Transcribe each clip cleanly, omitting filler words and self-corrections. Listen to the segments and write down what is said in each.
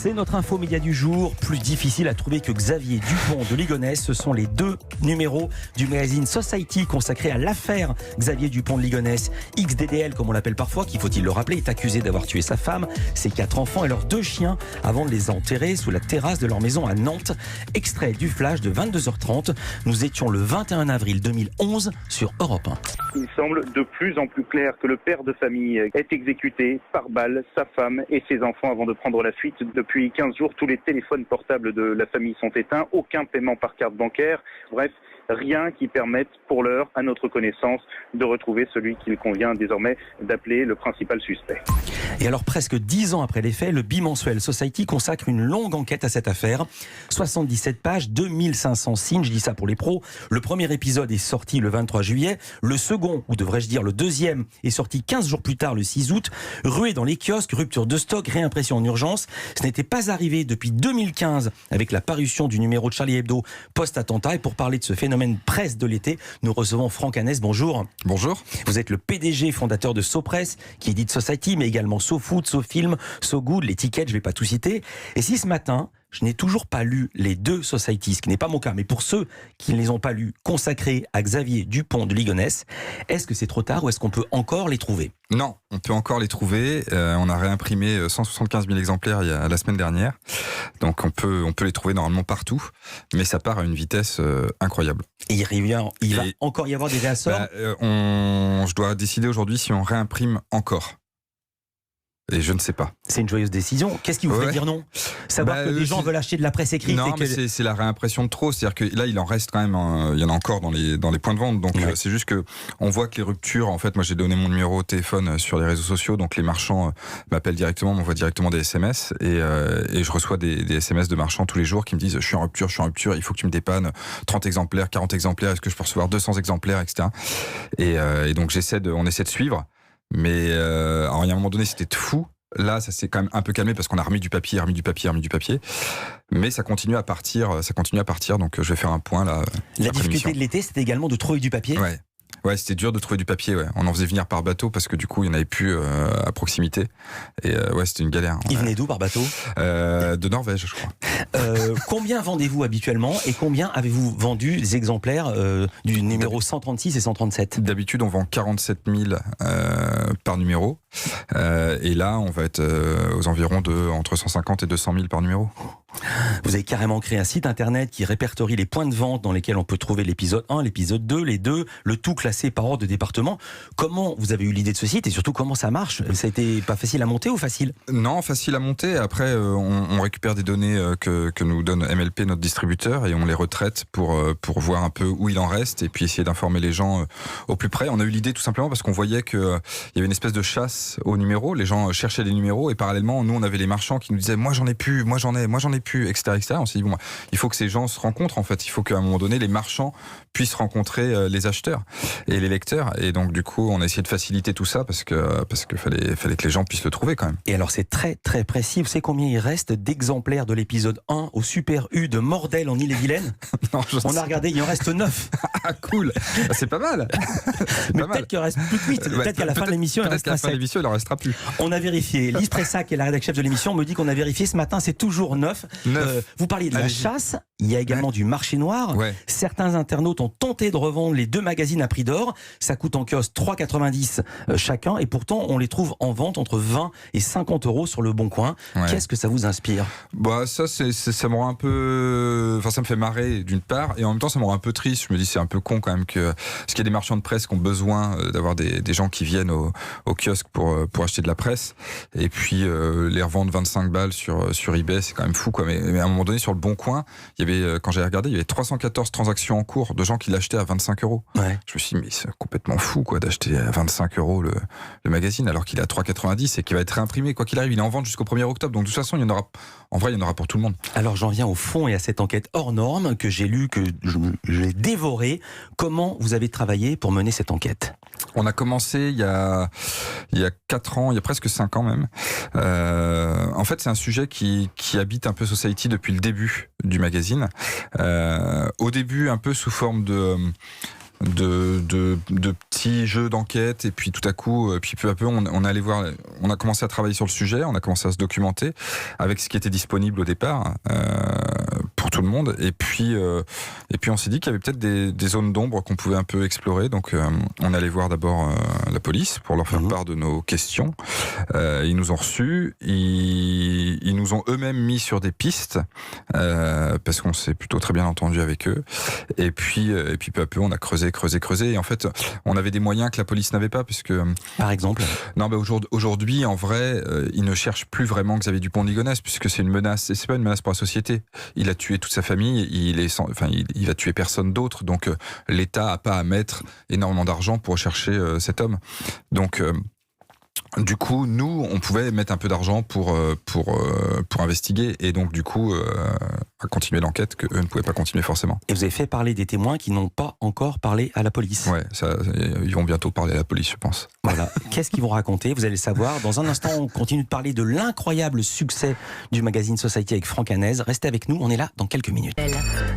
C'est notre info média du jour. Plus difficile à trouver que Xavier Dupont de Ligonnès. Ce sont les 2 numéros du magazine Society consacré à l'affaire Xavier Dupont de Ligonnès. XDDL, comme on l'appelle parfois, qui, faut-il le rappeler, est accusé d'avoir tué sa femme, ses 4 enfants et leurs 2 chiens avant de les enterrer sous la terrasse de leur maison à Nantes. Extrait du flash de 22h30. Nous étions le 21 avril 2011 sur Europe 1. Il semble de plus en plus clair que le père de famille est exécuté par balle, sa femme et ses enfants avant de prendre la fuite. Depuis 15 jours, tous les téléphones portables de la famille sont éteints, aucun paiement par carte bancaire. Bref, rien qui permette pour l'heure, à notre connaissance, de retrouver celui qu'il convient désormais d'appeler le principal suspect. Et alors, presque 10 ans après les faits, le bimensuel Society consacre une longue enquête à cette affaire. 77 pages, 2500 signes, je dis ça pour les pros. Le premier épisode est sorti le 23 juillet. Le second, ou devrais-je dire le deuxième, est sorti 15 jours plus tard, le 6 août. Ruée dans les kiosques, rupture de stock, réimpression en urgence. Ce n'était pas arrivé depuis 2015 avec la parution du numéro de Charlie Hebdo post-attentat. Et pour parler de ce phénomène presse de l'été, nous recevons Franck Hanès. Bonjour. Bonjour. Vous êtes le PDG fondateur de SoPresse, qui édite Society, mais également SoFood, SoFilm, SoGood, l'étiquette, je ne vais pas tout citer. Et si ce matin, je n'ai toujours pas lu les 2 Society, ce qui n'est pas mon cas, mais pour ceux qui ne les ont pas lus, consacrés à Xavier Dupont de Ligonnès, est-ce que c'est trop tard ou est-ce qu'on peut encore les trouver ? Non, on peut encore les trouver. On a réimprimé 175 000 exemplaires la semaine dernière. Donc on peut les trouver normalement partout. Mais ça part à une vitesse incroyable. Et il va encore y avoir des réassorts ? Je dois décider aujourd'hui si on réimprime encore. Et je ne sais pas. C'est une joyeuse décision. Qu'est-ce qui vous fait dire non ? Savoir que les gens veulent acheter de la presse écrite. Non, mais c'est la réimpression de trop. C'est-à-dire que là, il en reste quand même. Il y en a encore dans les points de vente. Donc c'est juste que on voit que les ruptures. En fait, moi, j'ai donné mon numéro de téléphone sur les réseaux sociaux. Donc les marchands m'appellent directement, m'envoient directement des SMS et je reçois des SMS de marchands tous les jours qui me disent je suis en rupture. Il faut que tu me dépannes 30 exemplaires, 40 exemplaires. Est-ce que je peux recevoir 200 exemplaires, etc. Et donc on essaie de suivre. Mais alors, il y a un moment donné, c'était fou. Là, ça s'est quand même un peu calmé parce qu'on a remis du papier. Mais ça continue à partir. Donc, je vais faire un point là. La difficulté de l'été, c'était également de trouver du papier. Ouais, c'était dur de trouver du papier. Ouais. On en faisait venir par bateau parce que du coup, il n'y en avait plus à proximité. Et c'était une galère. Il venait d'où par bateau ? De Norvège, je crois. Combien vendez-vous habituellement et combien avez-vous vendu des exemplaires du numéro 136 et 137 ? D'habitude, on vend 47 000 par numéro. Et là, on va être aux environs entre 150 et 200 000 par numéro. Vous avez carrément créé un site internet qui répertorie les points de vente dans lesquels on peut trouver l'épisode 1, l'épisode 2, les 2, le tout classé par ordre de département. Comment vous avez eu l'idée de ce site et surtout comment ça marche ? Ça a été pas facile à monter ou facile ? Non, facile à monter. Après, on récupère des données que nous donne MLP, notre distributeur, et on les retraite pour voir un peu où il en reste et puis essayer d'informer les gens au plus près. On a eu l'idée tout simplement parce qu'on voyait qu'il y avait une espèce de chasse aux numéros. Les gens cherchaient des numéros et parallèlement, nous, on avait les marchands qui nous disaient moi j'en ai plus, etc. On s'est dit il faut que ces gens se rencontrent en fait. Il faut qu'à un moment donné, les marchands puissent rencontrer les acheteurs et les lecteurs. Et donc du coup, on a essayé de faciliter tout ça parce que fallait que les gens puissent le trouver quand même. Et alors c'est très très précis. Vous savez combien il reste d'exemplaires de l'épisode 1 au Super U de Mordel en Ille-et-Vilaine ? On a regardé, il en reste 9. Ah cool, c'est pas mal. Mais peut-être qu'il en reste plus que 8. Peut-être qu'à la fin de l'émission, il en restera plus. On a vérifié. Lise Pressac, qui est la rédactrice chef de l'émission, me dit qu'on a vérifié ce matin, c'est toujours 9. Vous parliez de la chasse, il y a également du marché noir. Certains internautes ont tenté de revendre les 2 magazines à prix d'or. Ça coûte en kiosque 3,90 chacun et pourtant on les trouve en vente entre 20 et 50 euros sur le Bon Coin. Qu'est-ce que ça vous inspire ? Ça me rend un peu... Enfin, ça me fait marrer d'une part et en même temps ça me rend un peu triste. Je me dis c'est un peu con quand même parce qu'il y a des marchands de presse qui ont besoin d'avoir des gens qui viennent au kiosque pour acheter de la presse et puis les revendre 25 balles sur eBay, c'est quand même fou quoi. Mais à un moment donné sur le Bon Coin, il y avait, quand j'ai regardé, il y avait 314 transactions en cours de gens qui l'achetaient à 25 euros. Je me suis dit mais c'est complètement fou quoi d'acheter à 25 euros le magazine alors qu'il est à 3,90 et qu'il va être réimprimé quoi qu'il arrive. Il est en vente jusqu'au 1er octobre. Donc de toute façon, il y en aura pour tout le monde. Alors j'en viens au fond et à cette enquête hors norme que j'ai lue, que j'ai dévorée. Comment vous avez travaillé pour mener cette enquête ? On a commencé il y a 4 ans, il y a presque 5 ans même. En fait, c'est un sujet qui habite un peu Society depuis le début du magazine. Au début, un peu sous forme de petits jeux d'enquête, et puis tout à coup, puis peu à peu, on allait voir, on a commencé à travailler sur le sujet, on a commencé à se documenter avec ce qui était disponible au départ pour tout le monde, et puis on s'est dit qu'il y avait peut-être des zones d'ombre qu'on pouvait un peu explorer, donc on allait voir d'abord la police pour leur faire part de nos questions. Ils nous ont reçus, ils nous ont eux-mêmes mis sur des pistes parce qu'on s'est plutôt très bien entendu avec eux, et puis peu à peu on a creusé, et en fait on avait des moyens que la police n'avait pas, puisque par exemple aujourd'hui en vrai ils ne cherchent plus vraiment Xavier Dupont de Ligonnès, puisque c'est une menace, et c'est pas une menace pour la société. Il a tué toute sa famille, il va tuer personne d'autre, donc l'État a pas à mettre énormément d'argent pour rechercher cet homme, donc du coup, nous, on pouvait mettre un peu d'argent pour investiguer, et donc du coup, à continuer l'enquête que eux ne pouvaient pas continuer forcément. Et vous avez fait parler des témoins qui n'ont pas encore parlé à la police. Ouais, ils vont bientôt parler à la police, je pense. Voilà. Qu'est-ce qu'ils vont raconter? Vous allez le savoir. Dans un instant, on continue de parler de l'incroyable succès du magazine Society avec Franck Hanez. Restez avec nous, on est là dans quelques minutes.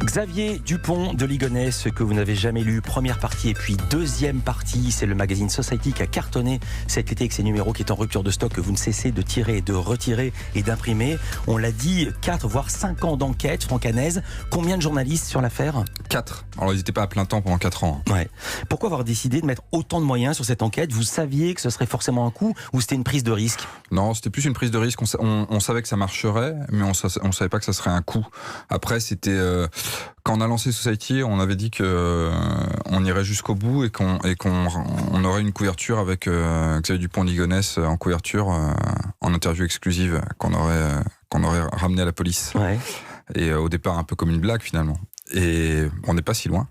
Xavier Dupont de Ligonnès, ce que vous n'avez jamais lu, première partie, et puis deuxième partie, c'est le magazine Society qui a cartonné cet été avec ses numéros, qui est en rupture de stock, que vous ne cessez de tirer, de retirer et d'imprimer. On l'a dit, 4 voire 5 ans d'enquête, Franck Hanez. Combien de journalistes sur l'affaire? 4. Alors ils n'étaient pas à plein temps pendant 4 ans. Ouais. Pourquoi avoir décidé de mettre autant de moyens sur cette enquête? Vous saviez que ce serait forcément un coup, ou c'était une prise de risque? Non, c'était plus une prise de risque. On savait que ça marcherait, mais on savait pas que ça serait un coup. Après, c'était quand on a lancé Society, on avait dit que on irait jusqu'au bout, et qu'on aurait une couverture avec Xavier Dupont de Ligonnès en couverture, en interview exclusive, qu'on aurait ramené à la police. Ouais. Et au départ, un peu comme une blague finalement. Et on n'est pas si loin.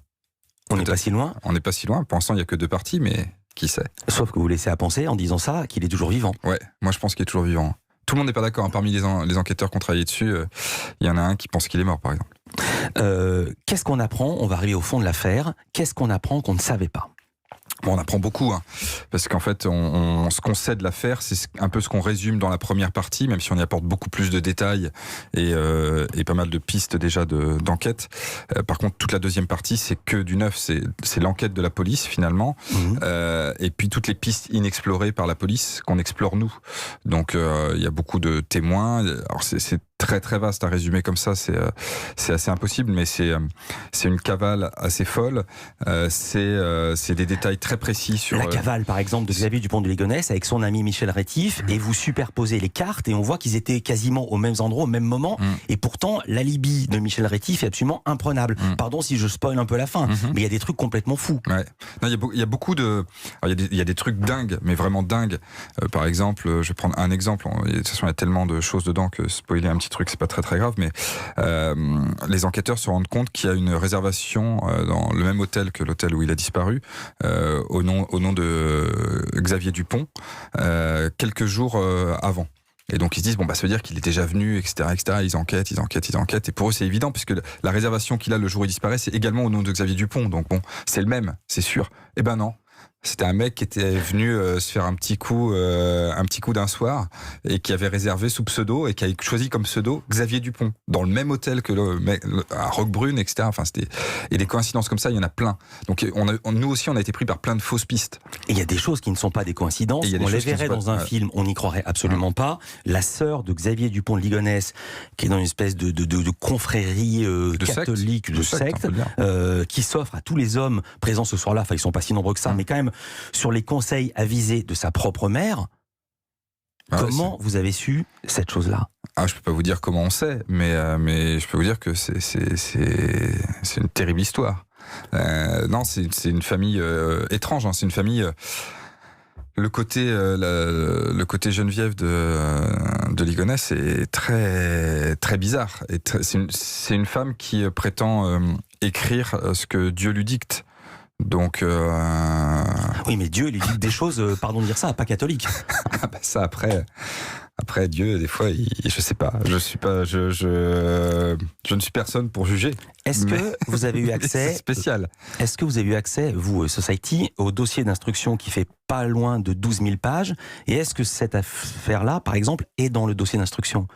On n'est pas si loin. On n'est pas si loin. Pour l'instant, il n'y a que 2 parties, mais qui sait. Sauf que vous laissez à penser, en disant ça, qu'il est toujours vivant. Ouais, moi je pense qu'il est toujours vivant. Tout le monde n'est pas d'accord. Parmi les enquêteurs qui ont travaillé dessus, il y en a un qui pense qu'il est mort, par exemple. Qu'est-ce qu'on apprend? On va arriver au fond de l'affaire. Qu'est-ce qu'on apprend qu'on ne savait pas? Bon, on apprend beaucoup, parce qu'en fait, ce qu'on sait de l'affaire, c'est un peu ce qu'on résume dans la première partie, même si on y apporte beaucoup plus de détails et pas mal de pistes déjà d'enquête. Par contre, toute la deuxième partie, c'est que du neuf, c'est l'enquête de la police finalement, et puis toutes les pistes inexplorées par la police qu'on explore nous. Donc, il y a beaucoup de témoins. Alors, c'est très très vaste à résumer comme ça, c'est assez impossible, mais c'est une cavale assez folle. C'est des détails très précis sur la cavale, par exemple, de Xavier Dupont de Ligonnès avec son ami Michel Rétif, et vous superposez les cartes et on voit qu'ils étaient quasiment aux mêmes endroits au même moment, et pourtant l'alibi de Michel Rétif est absolument imprenable. Pardon si je spoil un peu la fin, mais il y a des trucs complètement fous. Ouais. Non, il y a beaucoup de, il y a des trucs dingues, mais vraiment dingues. Par exemple, je vais prendre un exemple. De toute façon, il y a tellement de choses dedans que spoiler un petit truc, c'est pas très très grave, mais les enquêteurs se rendent compte qu'il y a une réservation dans le même hôtel que l'hôtel où il a disparu, au nom de Xavier Dupont, quelques jours avant. Et donc ils se disent, bon, ça veut dire qu'il est déjà venu, etc., etc. Ils enquêtent. Et pour eux, c'est évident, puisque la réservation qu'il a le jour où il disparaît, c'est également au nom de Xavier Dupont. Donc bon, c'est le même, c'est sûr. Eh ben non. C'était un mec qui était venu se faire un petit coup d'un soir, et qui avait réservé sous pseudo, et qui a choisi comme pseudo Xavier Dupont, dans le même hôtel que à Roquebrune, etc. Enfin, et des coïncidences comme ça, il y en a plein. Donc nous aussi, on a été pris par plein de fausses pistes. Et il y a des choses qui ne sont pas des coïncidences. On les verrait dans un film, on n'y croirait absolument pas. La sœur de Xavier Dupont de Ligonnès, qui est dans une espèce de confrérie catholique, de secte, qui s'offre à tous les hommes présents ce soir-là. Enfin, ils sont pas si nombreux que ça, mais quand même sur les conseils avisés de sa propre mère. Comment vous avez su cette chose-là? Je peux pas vous dire comment on sait, mais je peux vous dire que c'est une terrible histoire. Non, c'est une famille étrange. C'est une famille. Le côté Geneviève de Ligonnès est très très bizarre. C'est une femme qui prétend écrire ce que Dieu lui dicte. Donc oui, mais Dieu, il dit des choses, pardon de dire ça, pas catholiques. Ça après, Après, Dieu, des fois, je sais pas. Je ne suis personne pour juger. Est-ce que vous avez eu accès, c'est spécial. Est-ce que vous avez eu accès, vous, Society, au dossier d'instruction qui fait pas loin de 12 000 pages? Et est-ce que cette affaire-là, par exemple, est dans le dossier d'instruction?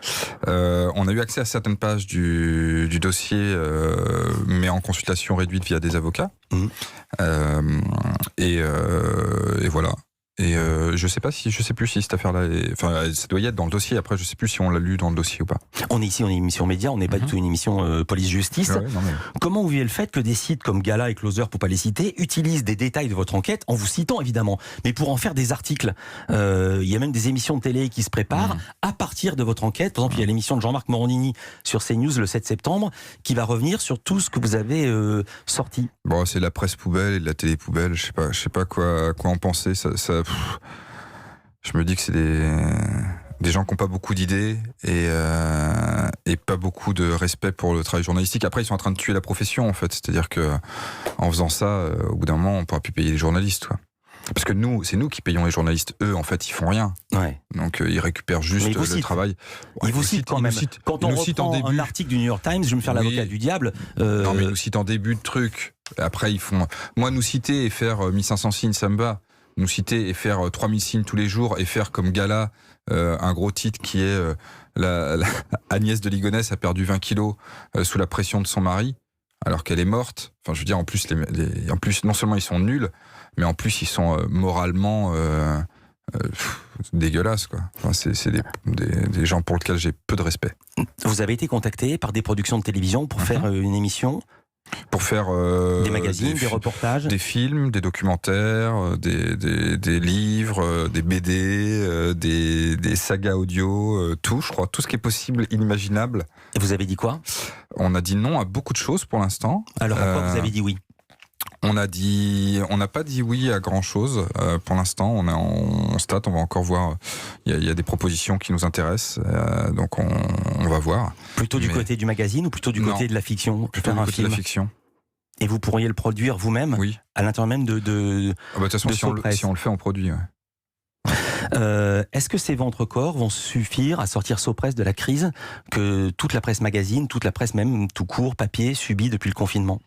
On a eu accès à certaines pages du dossier, mais en consultation réduite via des avocats. Et voilà. Et je sais plus si cette affaire-là ça doit y être dans le dossier. Après, je sais plus si on l'a lu dans le dossier ou pas. On est ici, on est une émission média, on n'est pas du tout une émission police-justice. Ouais, non, mais... Comment vous vivez le fait que des sites comme Gala et Closer, pour pas les citer, utilisent des détails de votre enquête, en vous citant évidemment, mais pour en faire des articles? Il y a même des émissions de télé qui se préparent à partir de votre enquête. Par exemple, il y a l'émission de Jean-Marc Morandini sur CNews le 7 septembre, qui va revenir sur tout ce que vous avez sorti. Bon, c'est la presse poubelle et de la télé poubelle. Je sais pas quoi en penser. Je me dis que c'est des gens qui n'ont pas beaucoup d'idées et pas beaucoup de respect pour le travail journalistique. Après, ils sont en train de tuer la profession, en fait. C'est-à-dire que en faisant ça, au bout d'un moment, on ne pourra plus payer les journalistes, quoi. Parce que c'est nous qui payons les journalistes. Eux, en fait, ils font rien. Ouais. Donc, ils récupèrent juste le travail. Ils vous citent quand même. Quand on reprend un article du New York Times, je vais me faire l'avocat du diable. Non, mais ils nous citent en début de truc. Après, ils font... Moi, nous citer et faire 1500 signes, ça me va. Nous citer et faire 3000 signes tous les jours et faire comme Gala un gros titre qui est Agnès de Ligonnès a perdu 20 kilos sous la pression de son mari alors qu'elle est morte. Enfin, je veux dire, en plus, non seulement ils sont nuls, mais en plus ils sont moralement dégueulasses, quoi. Enfin, c'est des gens pour lesquels j'ai peu de respect. Vous avez été contacté par des productions de télévision pour faire une émission? Pour faire des magazines, des reportages, des films, des documentaires, des livres, des BD, des sagas audio, tout, je crois, tout ce qui est possible, inimaginable. Et vous avez dit quoi? On a dit non à beaucoup de choses pour l'instant. Alors à quoi vous avez dit oui? On n'a pas dit oui à grand chose pour l'instant. On est en stade, on va encore voir. Il y a des propositions qui nous intéressent, donc on va voir. Plutôt du côté du magazine ou plutôt du côté de la fiction? Plutôt du côté de la fiction. Et vous pourriez le produire vous-même? Oui. À l'intérieur même de toute façon, si on le fait, on produit. Ouais. Est-ce que ces ventres-corps vont suffire à sortir Sopress de la crise que toute la presse magazine, toute la presse même tout court, papier, subit depuis le confinement?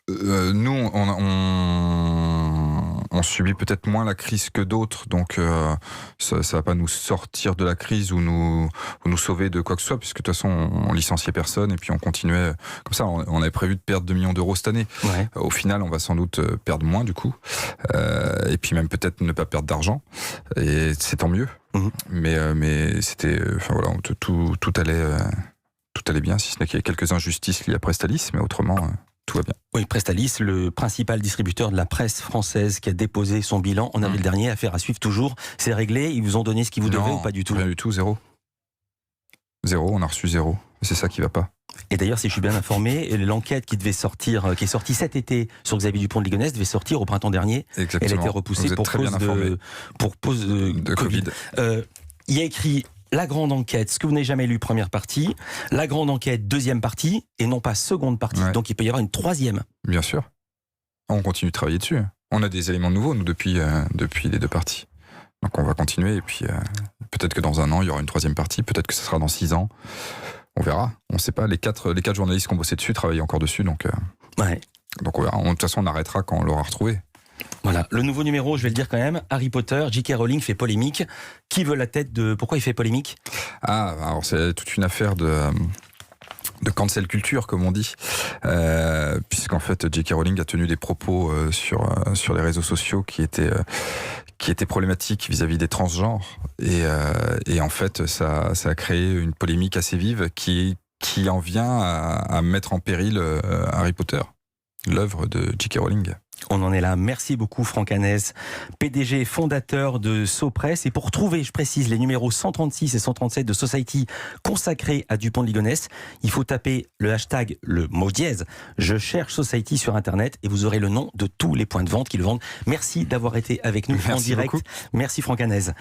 Nous, on subit peut-être moins la crise que d'autres, donc ça va pas nous sortir de la crise ou nous sauver de quoi que ce soit, puisque de toute façon on licenciait personne et puis on continuait comme ça. On avait prévu de perdre 2 millions d'euros cette année. Ouais. Au final, on va sans doute perdre moins du coup, et puis même peut-être ne pas perdre d'argent, et c'est tant mieux. Mais c'était, enfin voilà, tout allait bien, si ce n'est qu'il y a quelques injustices liées à Prestalis, mais autrement. Tout va bien. Oui, Prestalis, le principal distributeur de la presse française qui a déposé son bilan en avril dernier, affaire à suivre toujours. C'est réglé? Ils vous ont donné ce qu'ils vous devaient ou pas du tout? Rien du tout, zéro. On a reçu zéro. C'est ça qui va pas. Et d'ailleurs, si je suis bien informé, l'enquête qui devait sortir, qui est sortie cet été sur Xavier Dupont de Ligonnès, devait sortir au printemps dernier. Exactement. Elle a été repoussée pour cause de Covid. Il y a écrit la grande enquête, ce que vous n'avez jamais lu, première partie, la grande enquête, deuxième partie, et non pas seconde partie. Ouais. Donc il peut y avoir une troisième. Bien sûr. On continue de travailler dessus. On a des éléments nouveaux, nous, depuis les 2 parties. Donc on va continuer, et puis peut-être que dans 1 an, il y aura une troisième partie, peut-être que ce sera dans 6 ans. On verra. On ne sait pas. Les 4 journalistes qui ont bossé dessus travaillent encore dessus, donc on verra. De toute façon, on arrêtera quand on l'aura retrouvé. Voilà, le nouveau numéro, je vais le dire quand même, Harry Potter, J.K. Rowling fait polémique. Qui veut la tête de... Pourquoi il fait polémique? Alors c'est toute une affaire de cancel culture, comme on dit, puisqu'en fait J.K. Rowling a tenu des propos sur les réseaux sociaux qui étaient problématiques vis-à-vis des transgenres, et en fait ça a créé une polémique assez vive qui en vient à mettre en péril Harry Potter, l'œuvre de J.K. Rowling. On en est là. Merci beaucoup Franck Hanès, PDG fondateur de Sopress. Et pour retrouver, je précise, les numéros 136 et 137 de Society consacrés à Dupont de Ligonnès, il faut taper le hashtag, le mot dièse, je cherche Society sur Internet, et vous aurez le nom de tous les points de vente qui le vendent. Merci d'avoir été avec nous en direct. Beaucoup. Merci Franck Hanès.